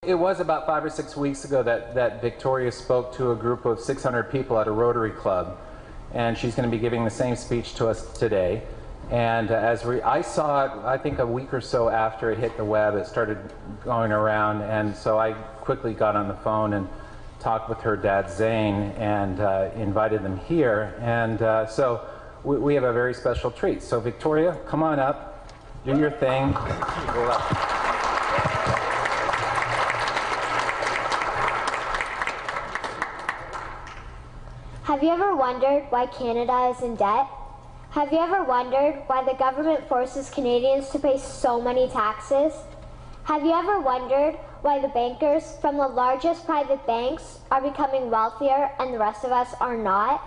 It was about 5 or 6 weeks ago that Victoria spoke to a group of 600 people at a Rotary Club, and she's going to be giving the same speech to us today. And I saw it, I think a week or so after it hit the web, it started going around, and so I quickly got on the phone and talked with her dad Zane and invited them here. And so we have a very special treat. So Victoria, come on up, do your thing. Have you ever wondered why Canada is in debt? Have you ever wondered why the government forces Canadians to pay so many taxes? Have you ever wondered why the bankers from the largest private banks are becoming wealthier and the rest of us are not?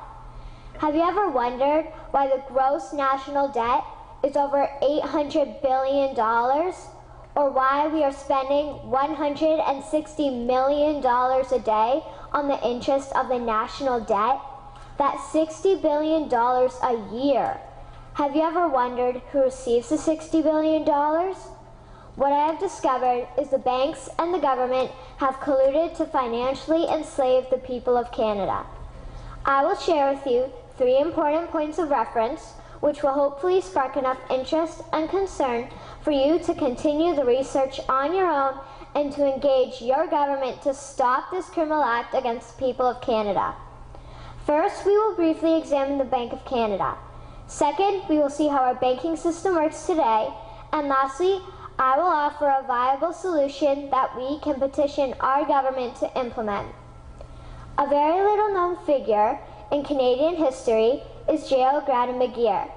Have you ever wondered why the gross national debt is over $800 billion? Or why we are spending $160 million a day on the interest of the national debt? That's $60 billion a year. Have you ever wondered who receives the $60 billion? What I have discovered is the banks and the government have colluded to financially enslave the people of Canada. I will share with you 3 important points of reference which will hopefully spark enough interest and concern for you to continue the research on your own and to engage your government to stop this criminal act against the people of Canada. First, we will briefly examine the Bank of Canada. Second, we will see how our banking system works today. And lastly, I will offer a viable solution that we can petition our government to implement. A very little known figure in Canadian history is Jährigen.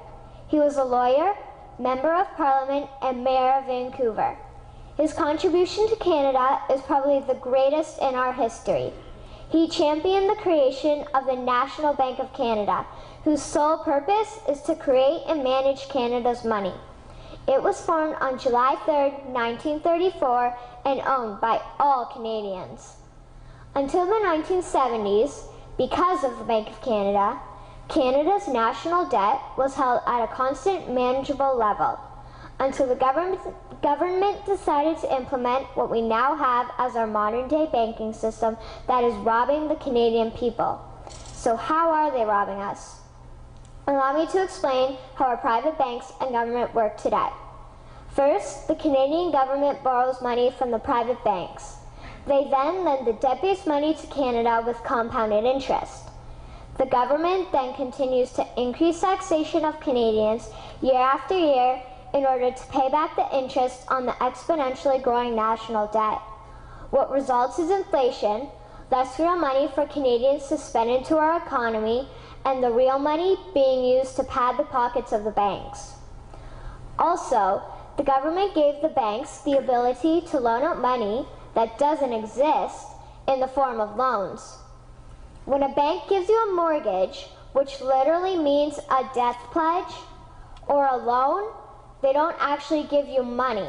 He was a lawyer, member of Parliament, and mayor of Vancouver. His contribution to Canada is probably the greatest in our history. He championed the creation of the National Bank of Canada, whose sole purpose is to create and manage Canada's money. It was formed on July 3, 1934, and owned by all Canadians. Until the 1970s, because of the Bank of Canada, Canada's national debt was held at a constant, manageable level, until the government decided to implement what we now have as our modern-day banking system that is robbing the Canadian people. So how are they robbing us? Allow me to explain how our private banks and government work today. First, the Canadian government borrows money from the private banks. They then lend the debt-based money to Canada with compounded interest. The government then continues to increase taxation of Canadians year after year in order to pay back the interest on the exponentially growing national debt. What results is inflation, less real money for Canadians to spend into our economy, and the real money being used to pad the pockets of the banks. Also, the government gave the banks the ability to loan out money that doesn't exist in the form of loans. When a bank gives you a mortgage, which literally means a death pledge, or a loan, they don't actually give you money.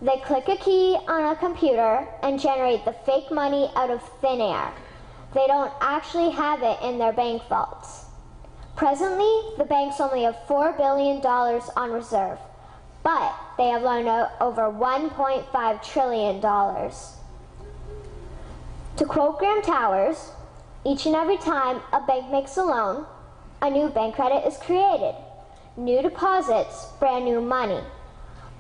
They click a key on a computer and generate the fake money out of thin air. They don't actually have it in their bank vaults. Presently, the banks only have $4 billion on reserve, but they have loaned out over $1.5 trillion. To quote Graham Towers, each and every time a bank makes a loan, a new bank credit is created. New deposits, brand new money.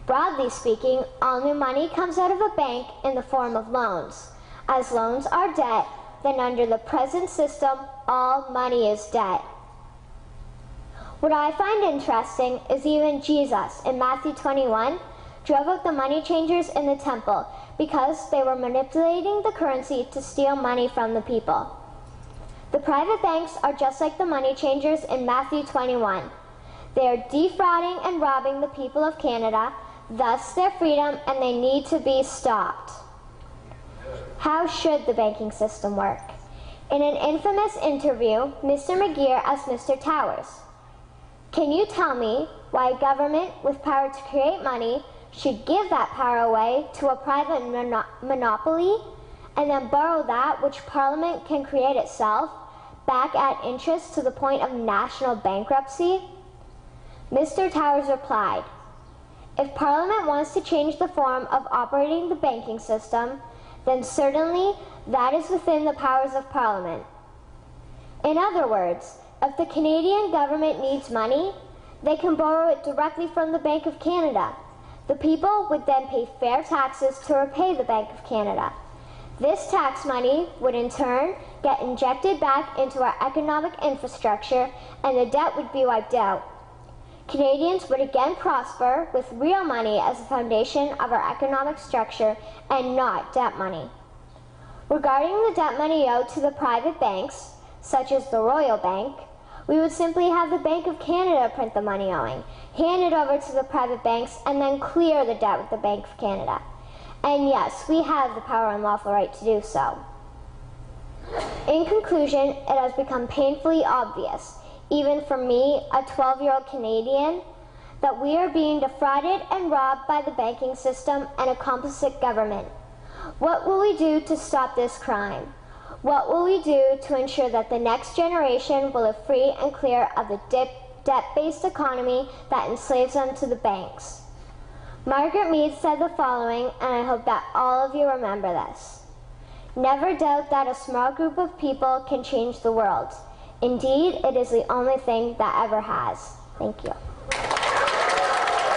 Broadly speaking, all new money comes out of a bank in the form of loans. As loans are debt, then under the present system, all money is debt. What I find interesting is even Jesus, in Matthew 21, drove out the money changers in the temple because they were manipulating the currency to steal money from the people. The private banks are just like the money changers in Matthew 21. They are defrauding and robbing the people of Canada, thus their freedom, and they need to be stopped. How should the banking system work? In an infamous interview, Mr. McGeer asked Mr. Towers, "Can you tell me why a government with power to create money should give that power away to a private monopoly and then borrow that which Parliament can create itself back at interest to the point of national bankruptcy?" Mr. Towers replied, "If Parliament wants to change the form of operating the banking system, then certainly that is within the powers of Parliament. In other words, if the Canadian government needs money, they can borrow it directly from the Bank of Canada. The people would then pay fair taxes to repay the Bank of Canada. This tax money would in turn get injected back into our economic infrastructure and the debt would be wiped out. Canadians would again prosper with real money as the foundation of our economic structure and not debt money. Regarding the debt money owed to the private banks, such as the Royal Bank, we would simply have the Bank of Canada print the money owing, hand it over to the private banks, and then clear the debt with the Bank of Canada. And yes, we have the power and lawful right to do so. In conclusion, it has become painfully obvious, even for me, a 12-year-old Canadian, that we are being defrauded and robbed by the banking system and a complicit government. What will we do to stop this crime? What will we do to ensure that the next generation will live free and clear of the debt-based economy that enslaves them to the banks? Margaret Mead said the following, and I hope that all of you remember this. Never doubt that a small group of people can change the world. Indeed, it is the only thing that ever has. Thank you.